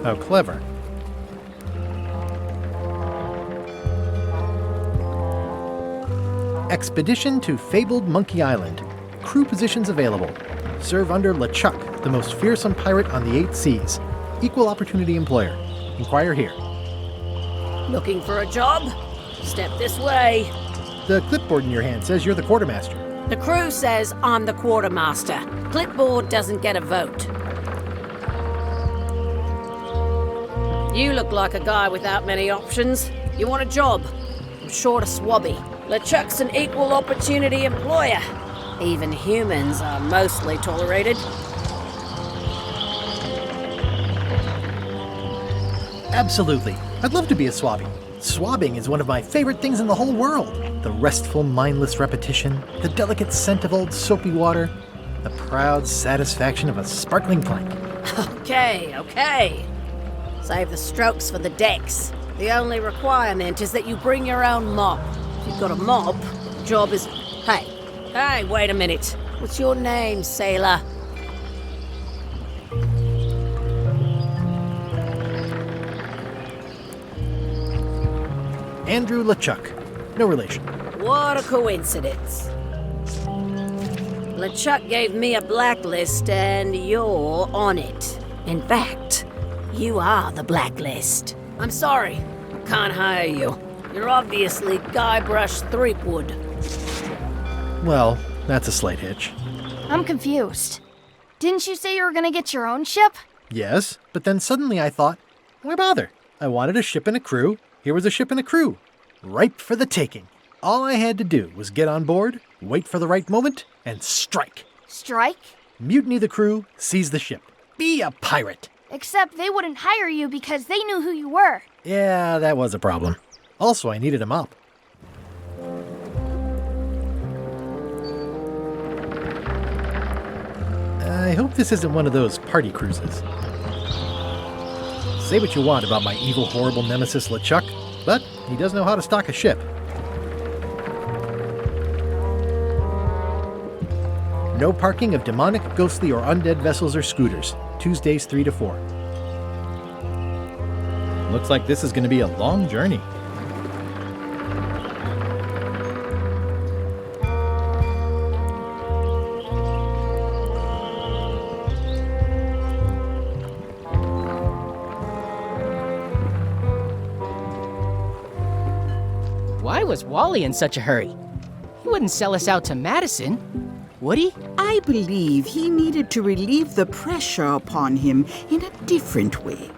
How clever. Expedition to fabled Monkey Island. Crew positions available. Serve under LeChuck, the most fearsome pirate on the 8 seas. Equal opportunity employer. Inquire here. Looking for a job? Step this way. The clipboard in your hand says you're the quartermaster. The crew says I'm the quartermaster. Clipboard doesn't get a vote. You look like a guy without many options. You want a job? I'm short a swabby. LeChuck's an equal opportunity employer. Even humans are mostly tolerated. Absolutely. I'd love to be a swabby. Swabbing is one of my favorite things in the whole world. The restful, mindless repetition, the delicate scent of old soapy water, the proud satisfaction of a sparkling plank. Okay. Save the strokes for the decks. The only requirement is that you bring your own mop. If you've got a mop, the job is... Hey, wait a minute. What's your name, sailor? Andrew LeChuck. No relation. What a coincidence. LeChuck gave me a blacklist and you're on it. In fact, you are the blacklist. I'm sorry, can't hire you. You're obviously Guybrush Threepwood. Well, that's a slight hitch. I'm confused. Didn't you say you were gonna get your own ship? Yes, but then suddenly I thought, why bother? I wanted a ship and a crew. Here was a ship and a crew. Ripe for the taking. All I had to do was get on board, wait for the right moment, and strike. Strike? Mutiny the crew, seize the ship. Be a pirate. Except they wouldn't hire you because they knew who you were. Yeah, that was a problem. Also, I needed a mop. I hope this isn't one of those party cruises. Say what you want about my evil, horrible nemesis LeChuck, but he does know how to stock a ship. No parking of demonic, ghostly, or undead vessels or scooters. Tuesdays 3 to 4. Looks like this is going to be a long journey. Why was Wally in such a hurry? He wouldn't sell us out to Madison, would he? I believe he needed to relieve the pressure upon him in a different way.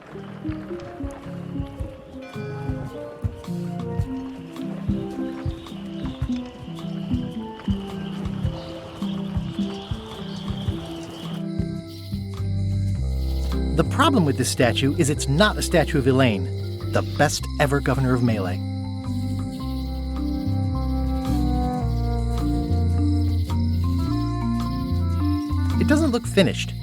The problem with this statue is it's not a statue of Elaine, the best ever governor of Melee. It doesn't look finished.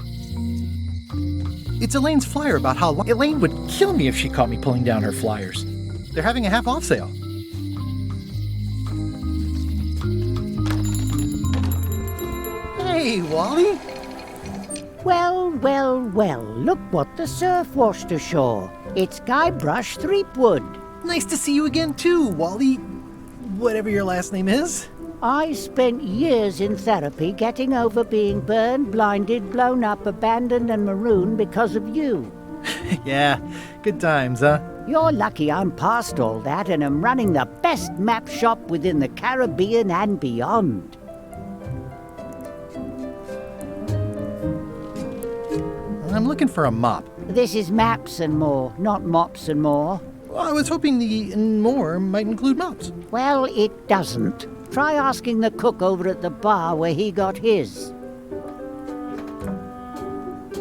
It's Elaine's flyer about how Elaine would kill me if she caught me pulling down her flyers. They're having a half-off sale. Hey, Wally! Well, look what the surf washed ashore. It's Guybrush Threepwood. Nice to see you again too, Wally. Whatever your last name is. I spent years in therapy getting over being burned, blinded, blown up, abandoned, and marooned because of you. Yeah, good times, huh? You're lucky I'm past all that and am running the best map shop within the Caribbean and beyond. I'm looking for a mop. This is maps and more, not mops and more. Well, I was hoping the and more might include mops. Well, it doesn't. Try asking the cook over at the bar where he got his.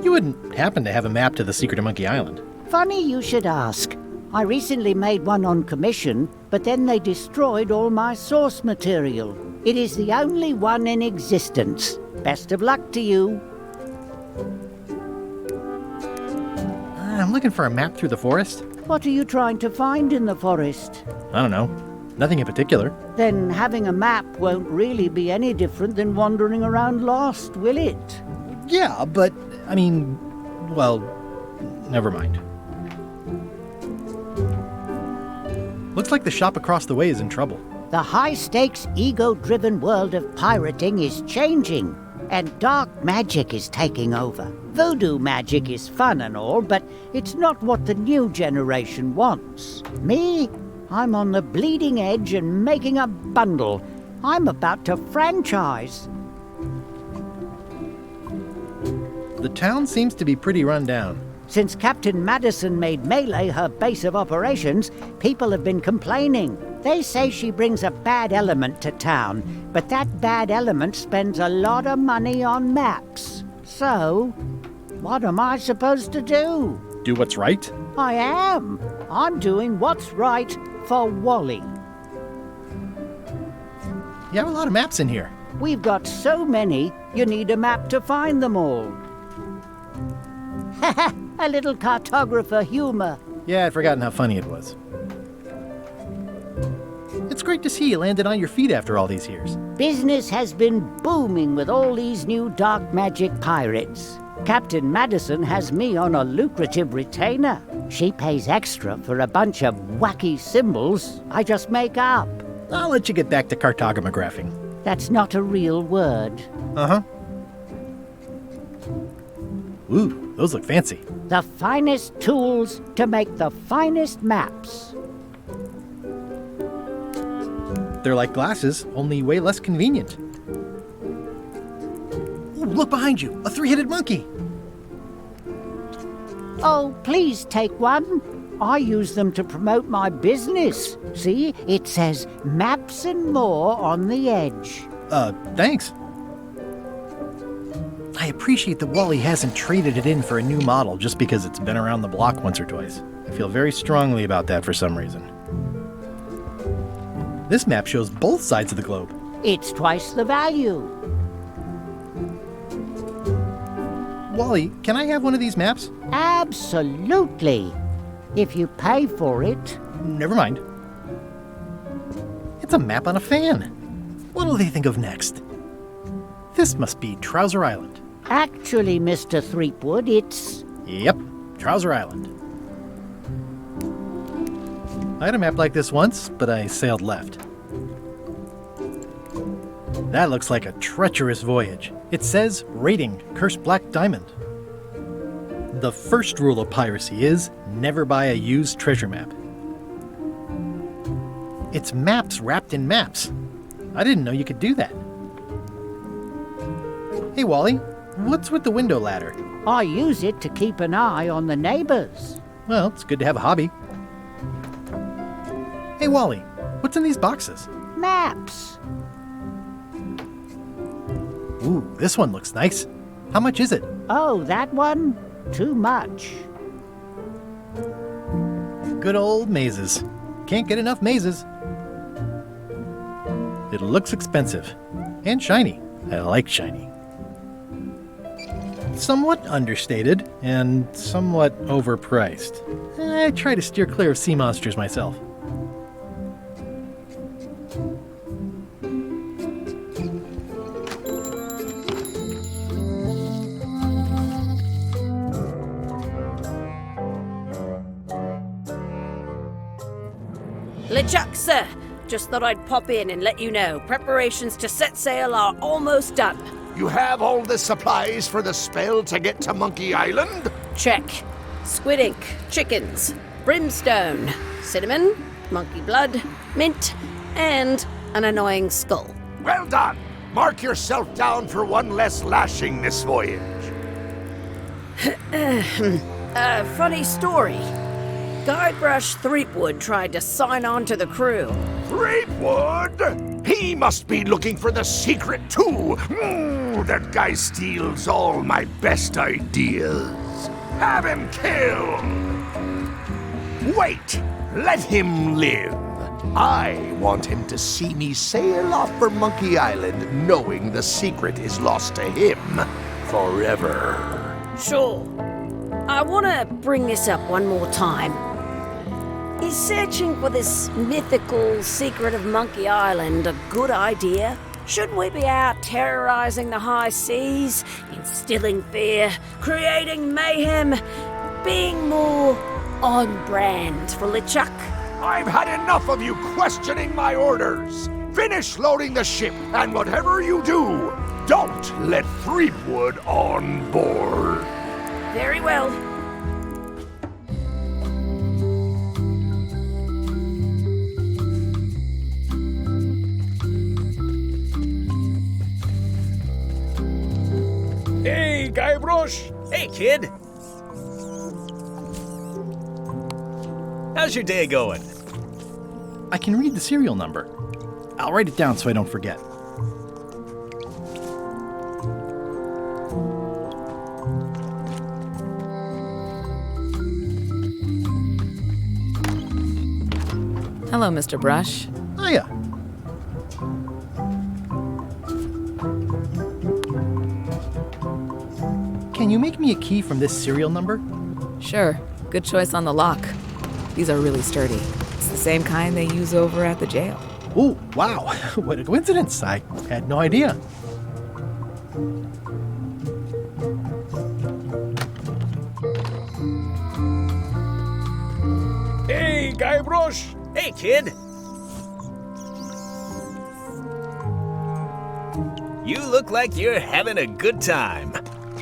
You wouldn't happen to have a map to the secret of Monkey Island. Funny you should ask. I recently made one on commission, but then they destroyed all my source material. It is the only one in existence. Best of luck to you. I'm looking for a map through the forest. What are you trying to find in the forest? I don't know. Nothing in particular. Then having a map won't really be any different than wandering around lost, will it? Yeah, but, I mean, well, never mind. Looks like the shop across the way is in trouble. The high-stakes, ego-driven world of pirating is changing, and dark magic is taking over. Voodoo magic is fun and all, but it's not what the new generation wants. Me? I'm on the bleeding edge and making a bundle. I'm about to franchise. The town seems to be pretty run down. Since Captain Madison made Melee her base of operations, people have been complaining. They say she brings a bad element to town, but that bad element spends a lot of money on maps. So, what am I supposed to do? Do what's right? I am. I'm doing what's right for Wally. You have a lot of maps in here. We've got so many, you need a map to find them all. Haha, a little cartographer humor. Yeah, I'd forgotten how funny it was. It's great to see you landed on your feet after all these years. Business has been booming with all these new dark magic pirates. Captain Madison has me on a lucrative retainer. She pays extra for a bunch of wacky symbols I just make up. I'll let you get back to cartographing. That's not a real word. Uh-huh. Ooh, those look fancy. The finest tools to make the finest maps. They're like glasses, only way less convenient. Ooh, look behind you, a three-headed monkey. Oh, please take one. I use them to promote my business. See, it says maps and more on the edge. Thanks. I appreciate that Wally hasn't traded it in for a new model just because it's been around the block once or twice. I feel very strongly about that for some reason. This map shows both sides of the globe. It's twice the value. Wally, can I have one of these maps? Absolutely. If you pay for it. Never mind. It's a map on a fan. What'll they think of next? This must be Trouser Island. Actually, Mr. Threepwood, it's... Yep, Trouser Island. I had a map like this once, but I sailed left. That looks like a treacherous voyage. It says, rating, Cursed Black Diamond. The first rule of piracy is, never buy a used treasure map. It's maps wrapped in maps. I didn't know you could do that. Hey, Wally, what's with the window ladder? I use it to keep an eye on the neighbors. Well, it's good to have a hobby. Hey, Wally, what's in these boxes? Maps. Ooh, this one looks nice. How much is it? Oh, that one? Too much. Good old mazes. Can't get enough mazes. It looks expensive. And shiny. I like shiny. Somewhat understated and somewhat overpriced. I try to steer clear of sea monsters myself. LeChuck, sir. Just thought I'd pop in and let you know. Preparations to set sail are almost done. You have all the supplies for the spell to get to Monkey Island? Check. Squid ink, chickens, brimstone, cinnamon, monkey blood, mint, and an annoying skull. Well done! Mark yourself down for one less lashing this voyage. Funny story. Guybrush Threepwood tried to sign on to the crew. Threepwood? He must be looking for the secret too. That guy steals all my best ideas. Have him killed! Wait! Let him live. I want him to see me sail off for Monkey Island knowing the secret is lost to him forever. Sure. I want to bring this up one more time. Is searching for this mythical secret of Monkey Island a good idea? Shouldn't we be out terrorizing the high seas, instilling fear, creating mayhem, being more on brand for LeChuck? I've had enough of you questioning my orders. Finish loading the ship, and whatever you do, don't let Threepwood on board. Very well. Hey, Guybrush! Hey, kid! How's your day going? I can read the serial number. I'll write it down so I don't forget. Hello, Mr. Brush. Hiya. Can you make me a key from this serial number? Sure. Good choice on the lock. These are really sturdy. It's the same kind they use over at the jail. Ooh, wow. What a coincidence. I had no idea. Hey, Guybrush! Hey, kid! You look like you're having a good time.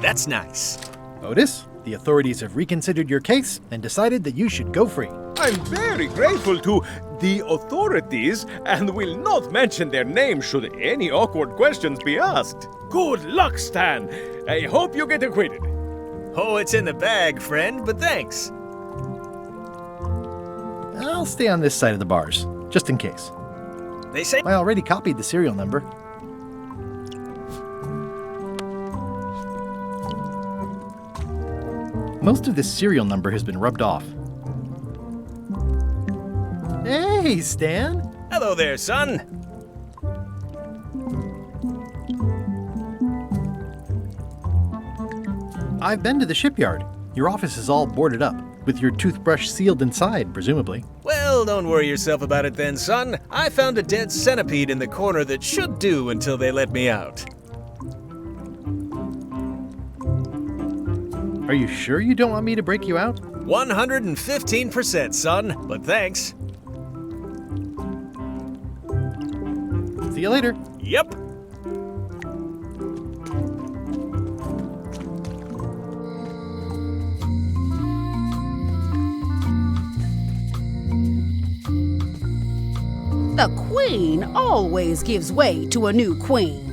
That's nice. Otis, the authorities have reconsidered your case and decided that you should go free. I'm very grateful to the authorities and will not mention their name should any awkward questions be asked. Good luck, Stan. I hope you get acquitted. Oh, it's in the bag, friend, but thanks. I'll stay on this side of the bars, just in case. They say... I already copied the serial number. Most of this serial number has been rubbed off. Hey, Stan! Hello there, son. I've been to the shipyard. Your office is all boarded up, with your toothbrush sealed inside, presumably. Well, don't worry yourself about it then, son. I found a dead centipede in the corner that should do until they let me out. Are you sure you don't want me to break you out? 115%, son, but thanks. See you later. Yep. The queen always gives way to a new queen.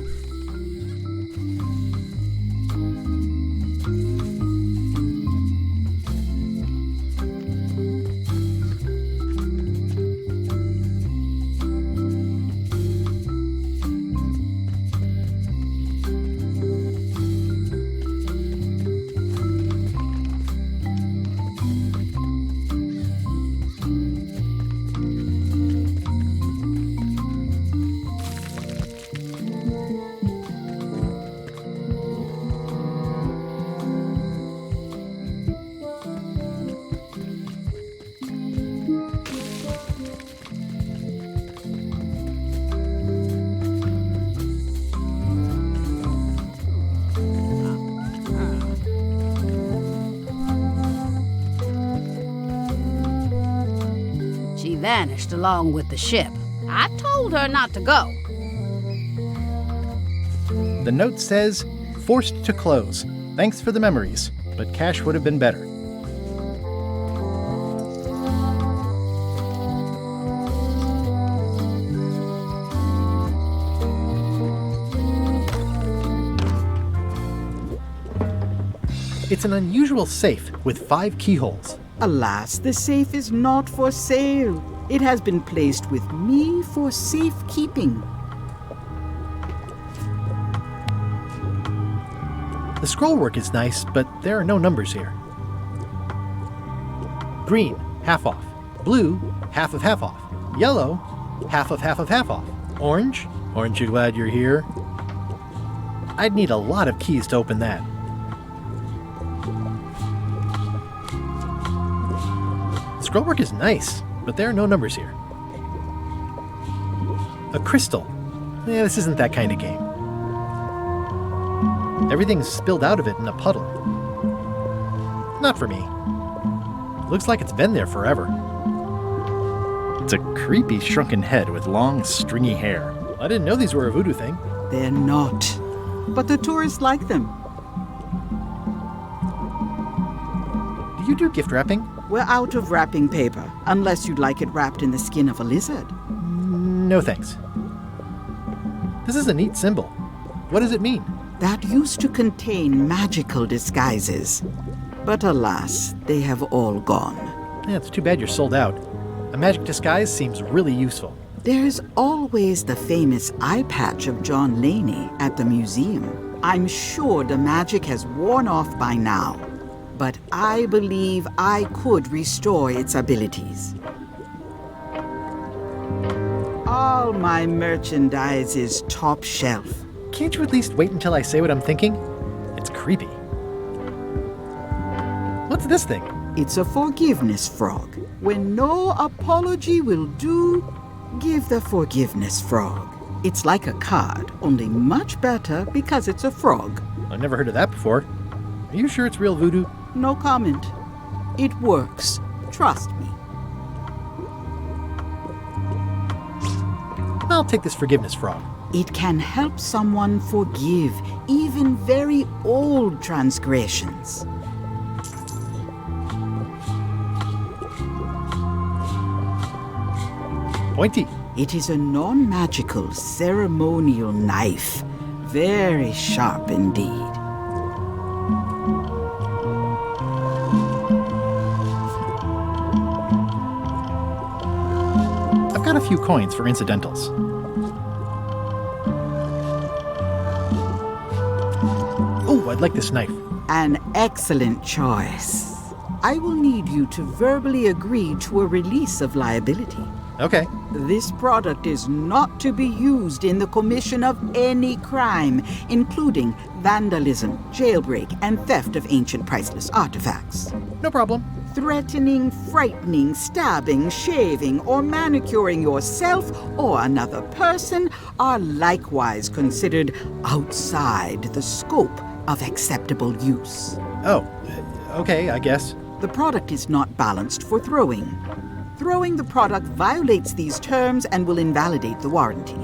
She vanished along with the ship. I told her not to go. The note says, forced to close. Thanks for the memories, but cash would have been better. It's an unusual safe with 5 keyholes. Alas, the safe is not for sale. It has been placed with me for safekeeping. The scrollwork is nice, but there are no numbers here. Green, half off. Blue, half of half off. Yellow, half of half of half off. Orange, aren't you glad you're here? I'd need a lot of keys to open that. Scrollwork is nice, but there are no numbers here. A crystal. This isn't that kind of game. Everything's spilled out of it in a puddle. Not for me. Looks like it's been there forever. It's a creepy shrunken head with long, stringy hair. I didn't know these were a voodoo thing. They're not. But the tourists like them. Do you do gift wrapping? We're out of wrapping paper, unless you'd like it wrapped in the skin of a lizard. No thanks. This is a neat symbol. What does it mean? That used to contain magical disguises. But alas, they have all gone. Yeah, it's too bad you're sold out. A magic disguise seems really useful. There's always the famous eye patch of John Laney at the museum. I'm sure the magic has worn off by now, but I believe I could restore its abilities. All my merchandise is top shelf. Can't you at least wait until I say what I'm thinking? It's creepy. What's this thing? It's a forgiveness frog. When no apology will do, give the forgiveness frog. It's like a card, only much better because it's a frog. I've never heard of that before. Are you sure it's real voodoo? No comment. It works. Trust me. I'll take this forgiveness frog. It can help someone forgive even very old transgressions. Pointy. It is a non-magical ceremonial knife. Very sharp indeed. I've got a few coins for incidentals. Oh, I'd like this knife. An excellent choice. I will need you to verbally agree to a release of liability. Okay. This product is not to be used in the commission of any crime, including vandalism, jailbreak, and theft of ancient priceless artifacts. No problem. Threatening, frightening, stabbing, shaving, or manicuring yourself or another person are likewise considered outside the scope of acceptable use. Oh, okay, I guess. The product is not balanced for throwing. Throwing the product violates these terms and will invalidate the warranty.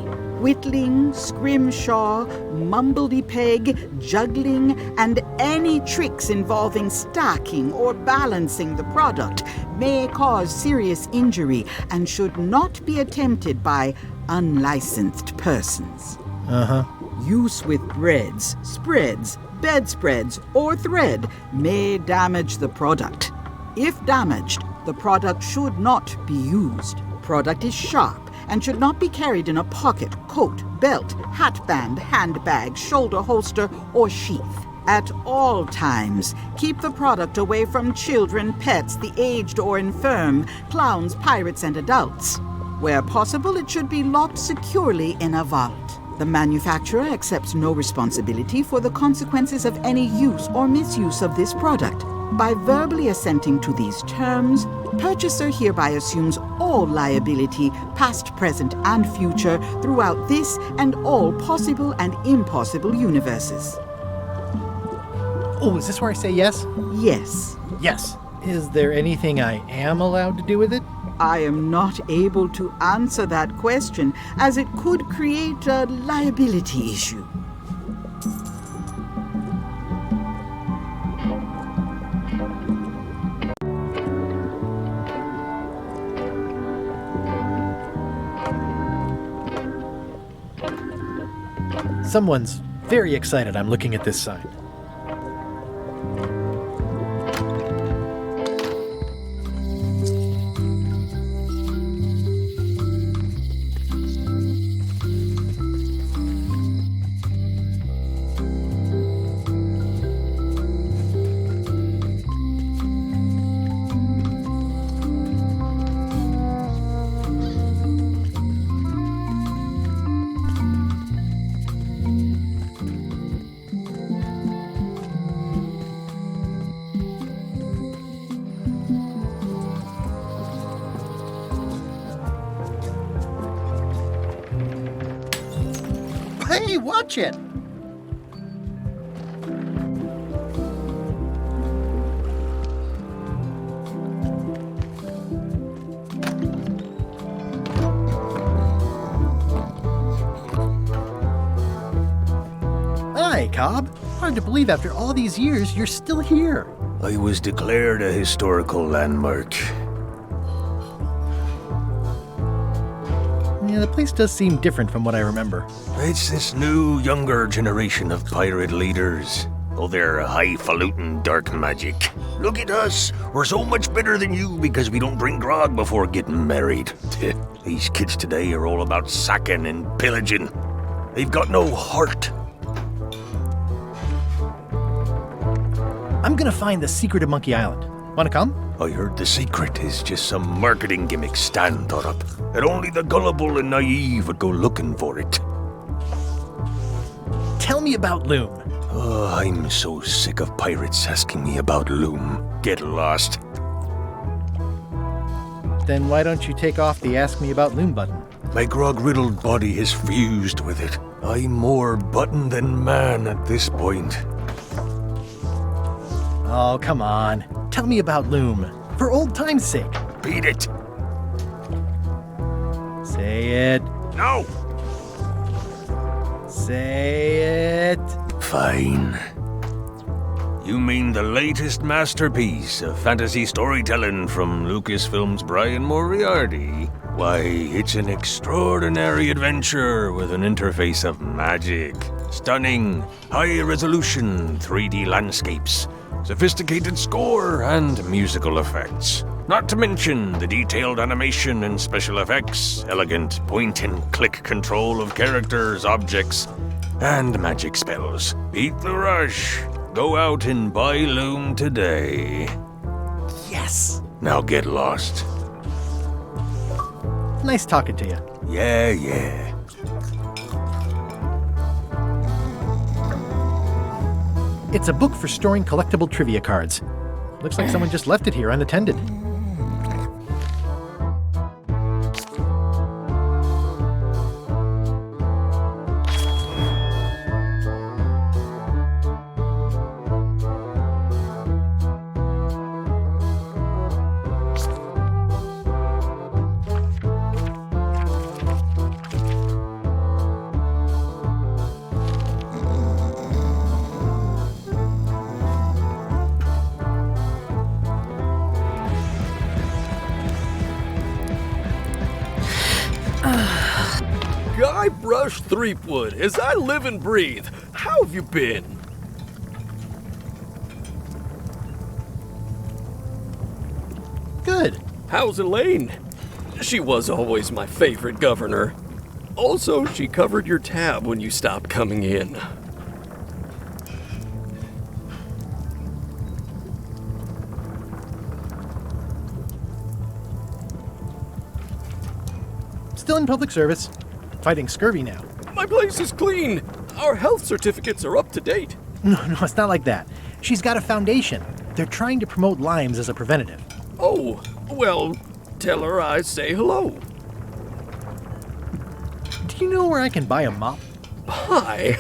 Whittling, scrimshaw, mumbledy-peg, juggling, and any tricks involving stacking or balancing the product may cause serious injury and should not be attempted by unlicensed persons. Uh-huh. Use with breads, spreads, bedspreads, or thread may damage the product. If damaged, the product should not be used. Product is sharp and should not be carried in a pocket, coat, belt, hatband, handbag, shoulder holster, or sheath. At all times, keep the product away from children, pets, the aged or infirm, clowns, pirates, and adults. Where possible, it should be locked securely in a vault. The manufacturer accepts no responsibility for the consequences of any use or misuse of this product. By verbally assenting to these terms, purchaser hereby assumes all liability, past, present, and future, throughout this and all possible and impossible universes. Oh, is this where I say yes? Yes. Yes. Is there anything I am allowed to do with it? I am not able to answer that question, as it could create a liability issue. Someone's very excited I'm looking at this sign. Hey, watch it! Cobb. Hard to believe after all these years you're still here. I was declared a historical landmark. Yeah, the place does seem different from what I remember. It's this new, younger generation of pirate leaders. Oh, they're highfalutin dark magic. Look at us. We're so much better than you because we don't drink grog before getting married. These kids today are all about sacking and pillaging. They've got no heart. I'm gonna find the secret of Monkey Island. Wanna come? I heard the secret is just some marketing gimmick Stan thought up. That only the gullible and naive would go looking for it. Tell me about Loom. Oh, I'm so sick of pirates asking me about Loom. Get lost. Then why don't you take off the Ask Me About Loom button? My grog-riddled body is fused with it. I'm more button than man at this point. Oh, come on. Tell me about Loom. For old time's sake. Beat it. Say it. No! Say it. Fine. You mean the latest masterpiece of fantasy storytelling from Lucasfilm's Brian Moriarty? Why, it's an extraordinary adventure with an interface of magic, stunning, high-resolution 3D landscapes, sophisticated score, and musical effects. Not to mention the detailed animation and special effects, elegant point-and-click control of characters, objects, and magic spells. Beat the rush. Go out and buy Loom today. Yes! Now get lost. Nice talking to you. Yeah. It's a book for storing collectible trivia cards. Looks like someone just left it here unattended. Guybrush Threepwood, as I live and breathe. How have you been? Good. How's Elaine? She was always my favorite governor. Also, she covered your tab when you stopped coming in. Still in public service. Fighting scurvy now. My place is clean. Our health certificates are up to date. No, it's not like that. She's got a foundation. They're trying to promote limes as a preventative. Oh, well, tell her I say hello. Do you know where I can buy a mop? Buy?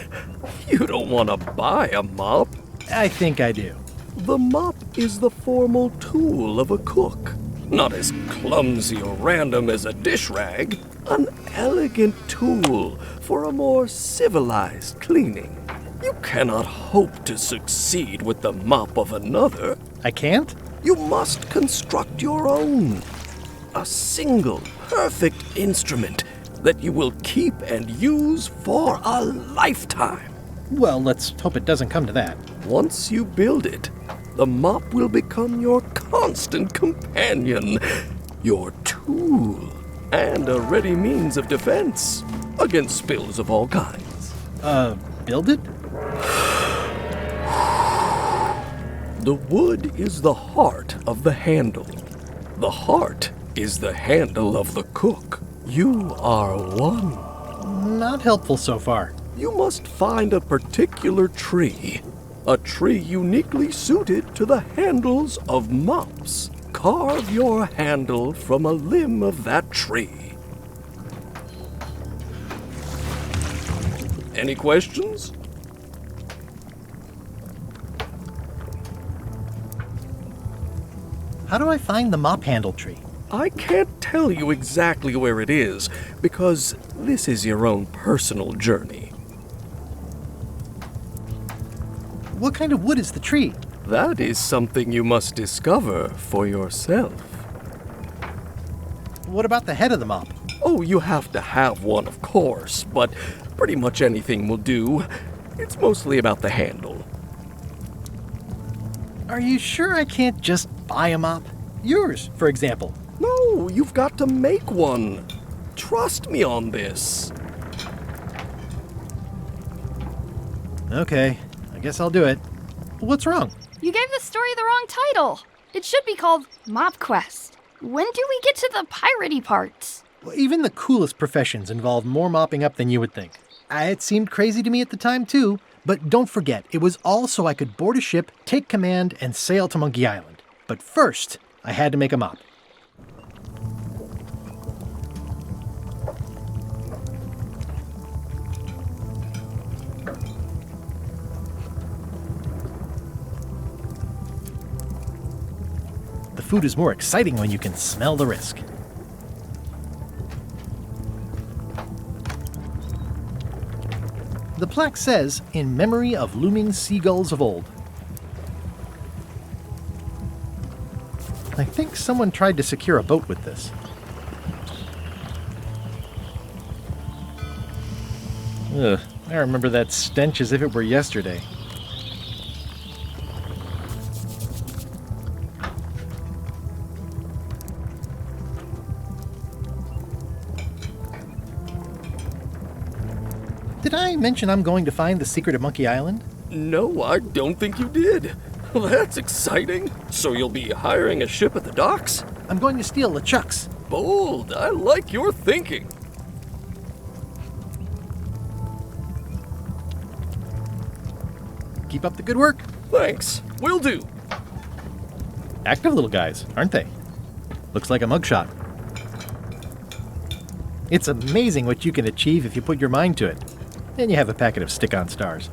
You don't want to buy a mop. I think I do. The mop is the formal tool of a cook. Not as clumsy or random as a dish rag. An elegant tool for a more civilized cleaning. You cannot hope to succeed with the mop of another. I can't? You must construct your own. A single, perfect instrument that you will keep and use for a lifetime. Well, let's hope it doesn't come to that. Once you build it, the mop will become your constant companion, your tool, and a ready means of defense against spills of all kinds. Build it? The wood is the heart of the handle. The heart is the handle of the cook. You are one. Not helpful so far. You must find a particular tree. A tree uniquely suited to the handles of mops. Carve your handle from a limb of that tree. Any questions? How do I find the mop handle tree? I can't tell you exactly where it is, because this is your own personal journey. What kind of wood is the tree? That is something you must discover for yourself. What about the head of the mop? Oh, you have to have one, of course, but pretty much anything will do. It's mostly about the handle. Are you sure I can't just buy a mop? Yours, for example. No, you've got to make one. Trust me on this. Okay, I guess I'll do it. What's wrong? You gave the story the wrong title. It should be called Mop Quest. When do we get to the piratey parts? Well, even the coolest professions involve more mopping up than you would think. It seemed crazy to me at the time, too. But don't forget, it was all so I could board a ship, take command, and sail to Monkey Island. But first, I had to make a mop. The food is more exciting when you can smell the risk. The plaque says, "In memory of looming seagulls of old." I think someone tried to secure a boat with this. Ugh, I remember that stench as if it were yesterday. Did I mention I'm going to find the secret of Monkey Island? No, I don't think you did. Well, that's exciting. So you'll be hiring a ship at the docks? I'm going to steal LeChuck's. Bold. I like your thinking. Keep up the good work. Thanks. Will do. Active little guys, aren't they? Looks like a mugshot. It's amazing what you can achieve if you put your mind to it. Then you have a packet of stick-on stars.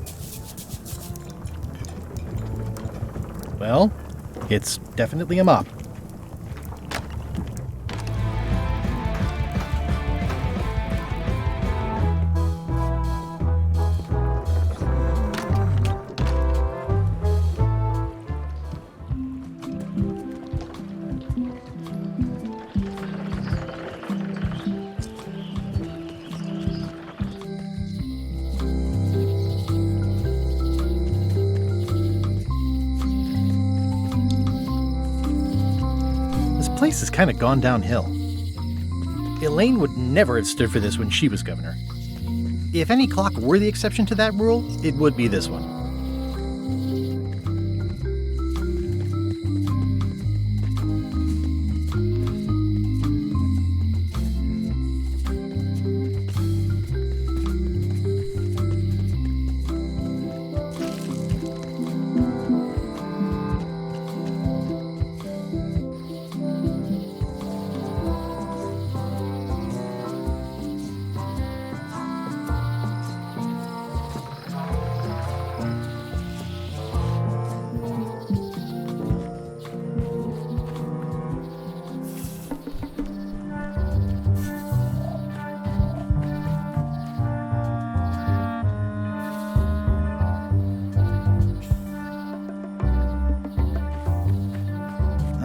Well, it's definitely a mop. This place has kind of gone downhill. Elaine would never have stood for this when she was governor. If any clock were the exception to that rule, it would be this one.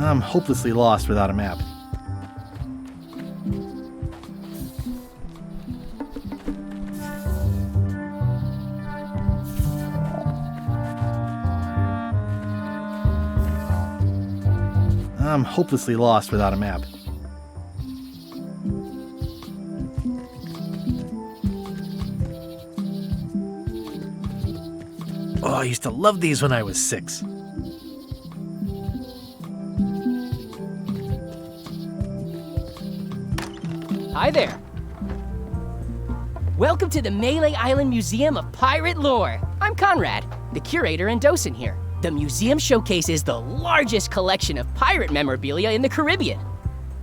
I'm hopelessly lost without a map. I'm hopelessly lost without a map. Oh, I used to love these when I was 6. Hi there. Welcome to the Melee Island Museum of Pirate Lore. I'm Conrad, the curator and docent here. The museum showcases the largest collection of pirate memorabilia in the Caribbean.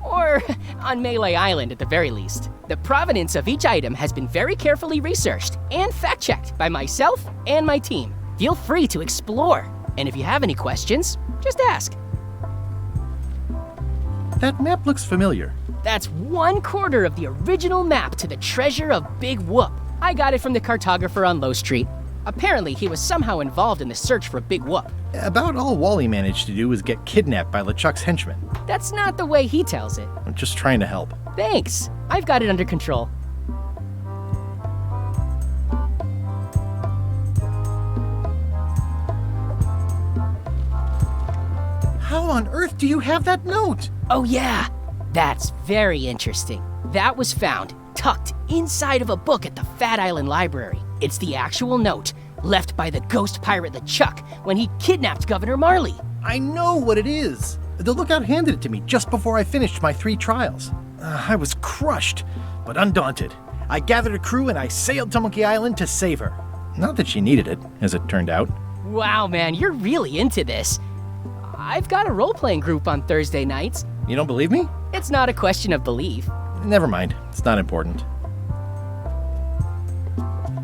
Or on Melee Island at the very least. The provenance of each item has been very carefully researched and fact-checked by myself and my team. Feel free to explore. And if you have any questions, just ask. That map looks familiar. That's 1/4 of the original map to the treasure of Big Whoop. I got it from the cartographer on Low Street. Apparently, he was somehow involved in the search for Big Whoop. About all Wally managed to do was get kidnapped by LeChuck's henchmen. That's not the way he tells it. I'm just trying to help. Thanks. I've got it under control. How on earth do you have that note? Oh yeah, that's very interesting. That was found tucked inside of a book at the Fat Island Library. It's the actual note left by the ghost pirate LeChuck when he kidnapped Governor Marley. I know what it is. The lookout handed it to me just before I finished my 3 trials. I was crushed, but undaunted. I gathered a crew and I sailed to Monkey Island to save her. Not that she needed it, as it turned out. Wow, man, you're really into this. I've got a role-playing group on Thursday nights. You don't believe me? It's not a question of belief. Never mind. It's not important.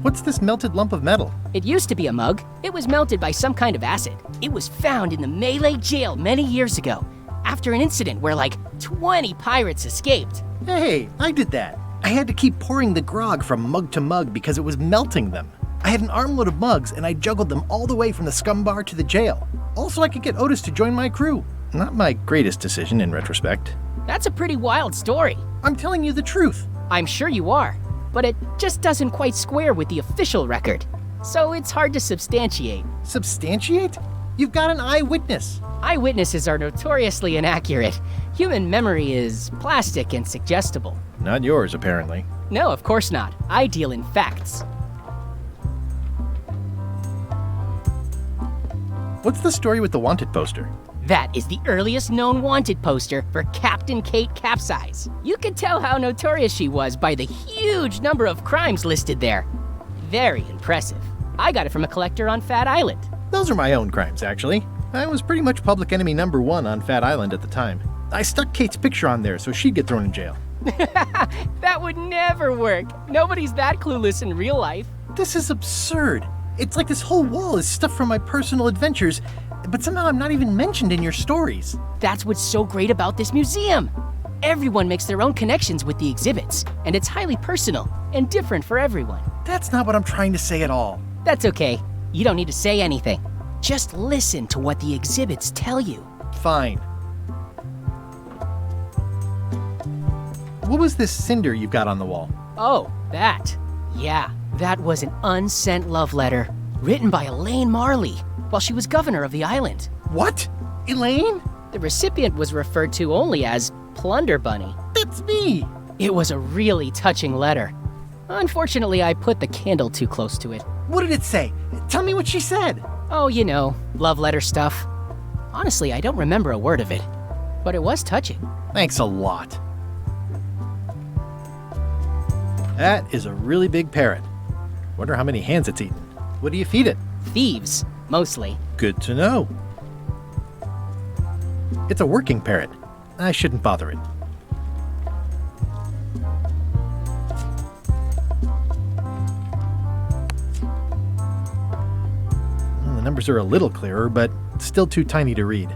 What's this melted lump of metal? It used to be a mug. It was melted by some kind of acid. It was found in the Malay jail many years ago, after an incident where like 20 pirates escaped. Hey, I did that. I had to keep pouring the grog from mug to mug because it was melting them. I had an armload of mugs and I juggled them all the way from the scum bar to the jail. Also, I could get Otis to join my crew. Not my greatest decision in retrospect. That's a pretty wild story. I'm telling you the truth. I'm sure you are, but it just doesn't quite square with the official record. So it's hard to substantiate. Substantiate? You've got an eyewitness. Eyewitnesses are notoriously inaccurate. Human memory is plastic and suggestible. Not yours, apparently. No, of course not. I deal in facts. What's the story with the wanted poster? That is the earliest known wanted poster for Captain Kate Capsize. You can tell how notorious she was by the huge number of crimes listed there. Very impressive. I got it from a collector on Fat Island. Those are my own crimes, actually. I was pretty much public enemy number 1 on Fat Island at the time. I stuck Kate's picture on there so she'd get thrown in jail. That would never work. Nobody's that clueless in real life. This is absurd. It's like this whole wall is stuff from my personal adventures, but somehow I'm not even mentioned in your stories. That's what's so great about this museum. Everyone makes their own connections with the exhibits, and it's highly personal and different for everyone. That's not what I'm trying to say at all. That's okay. You don't need to say anything. Just listen to what the exhibits tell you. Fine. What was this cinder you've got on the wall? Oh, that. Yeah, that was an unsent love letter written by Elaine Marley while she was governor of the island. What? Elaine? The recipient was referred to only as Plunder Bunny. That's me! It was a really touching letter. Unfortunately, I put the candle too close to it. What did it say? Tell me what she said. Oh, you know, love letter stuff. Honestly, I don't remember a word of it, but it was touching. Thanks a lot. That is a really big parrot. Wonder how many hands it's eaten. What do you feed it? Thieves, mostly. Good to know. It's a working parrot. I shouldn't bother it. Well, the numbers are a little clearer, but still too tiny to read.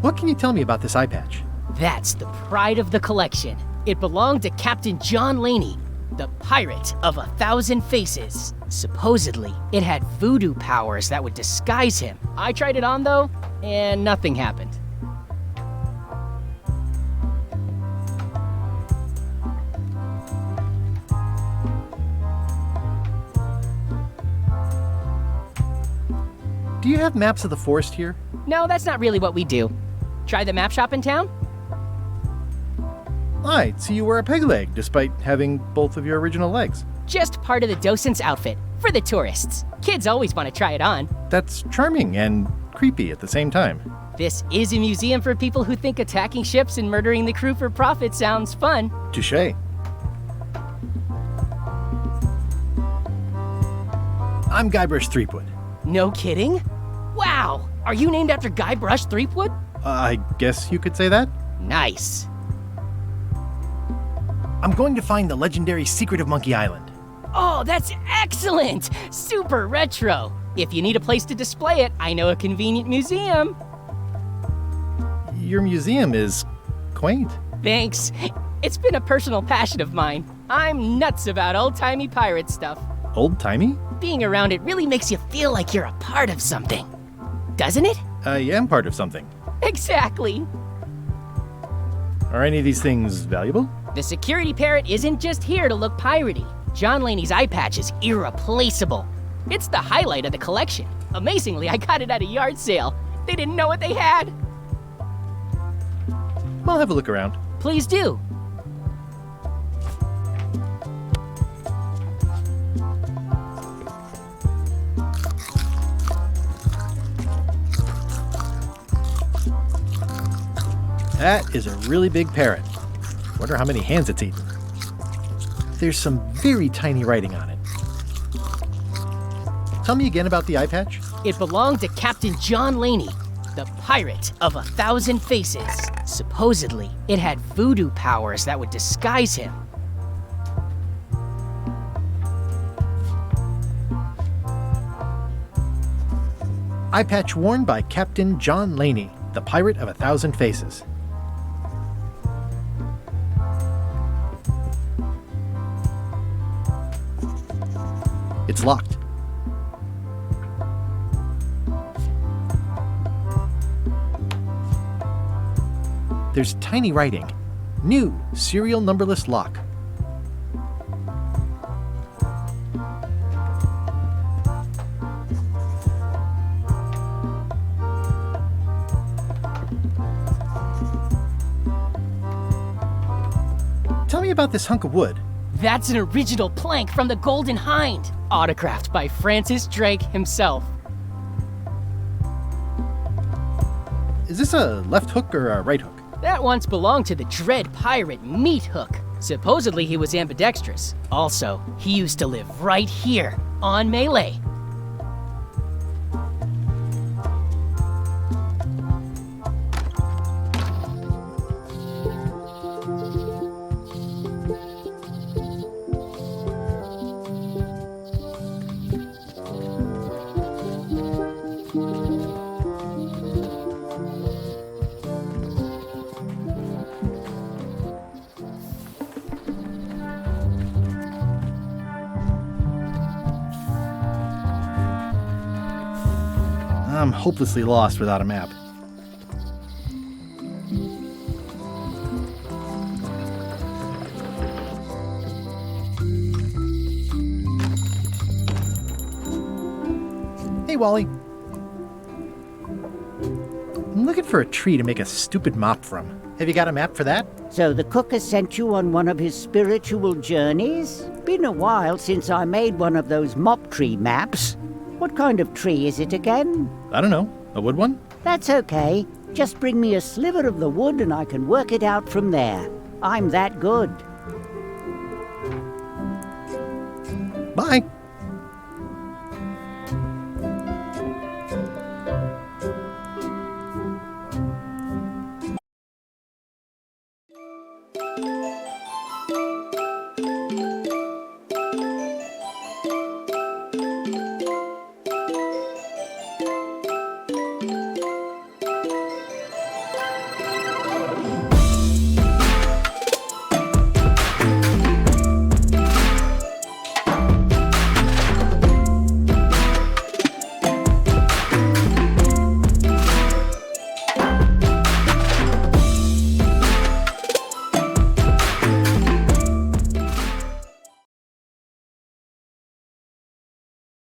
What can you tell me about this eye patch? That's the pride of the collection. It belonged to Captain John Laney, the pirate of 1,000 faces. Supposedly, it had voodoo powers that would disguise him. I tried it on though, and nothing happened. Do you have maps of the forest here? No, that's not really what we do. Try the map shop in town? I'd see you wear a peg leg, despite having both of your original legs. Just part of the docent's outfit, for the tourists. Kids always want to try it on. That's charming and creepy at the same time. This is a museum for people who think attacking ships and murdering the crew for profit sounds fun. Touché. I'm Guybrush Threepwood. No kidding? Wow! Are you named after Guybrush Threepwood? I guess you could say that. Nice. I'm going to find the legendary secret of Monkey Island. Oh, that's excellent! Super retro. If you need a place to display it, I know a convenient museum. Your museum is quaint. Thanks. It's been a personal passion of mine. I'm nuts about old-timey pirate stuff. Old-timey? Being around it really makes you feel like you're a part of something. Doesn't it? I am part of something. Exactly. Are any of these things valuable? The security parrot isn't just here to look piratey. John Laney's eye patch is irreplaceable. It's the highlight of the collection. Amazingly, I got it at a yard sale. They didn't know what they had. I'll have a look around. Please do. That is a really big parrot. Wonder how many hands it's eaten. There's some very tiny writing on it. Tell me again about the eye patch. It belonged to Captain John Laney, the pirate of 1,000 faces. Supposedly, it had voodoo powers that would disguise him. Eye patch worn by Captain John Laney, the pirate of 1,000 faces. It's locked. There's tiny writing. New serial numberless lock. Tell me about this hunk of wood. That's an original plank from the Golden Hind, autographed by Francis Drake himself. Is this a left hook or a right hook? That once belonged to the dread pirate Meat Hook. Supposedly he was ambidextrous. Also, he used to live right here, on Melee. I'm hopelessly lost without a map. Hey, Wally. I'm looking for a tree to make a stupid mop from. Have you got a map for that? So the cook has sent you on one of his spiritual journeys? Been a while since I made one of those mop tree maps. What kind of tree is it again? I don't know. A wood one? That's okay. Just bring me a sliver of the wood and I can work it out from there. I'm that good. Bye.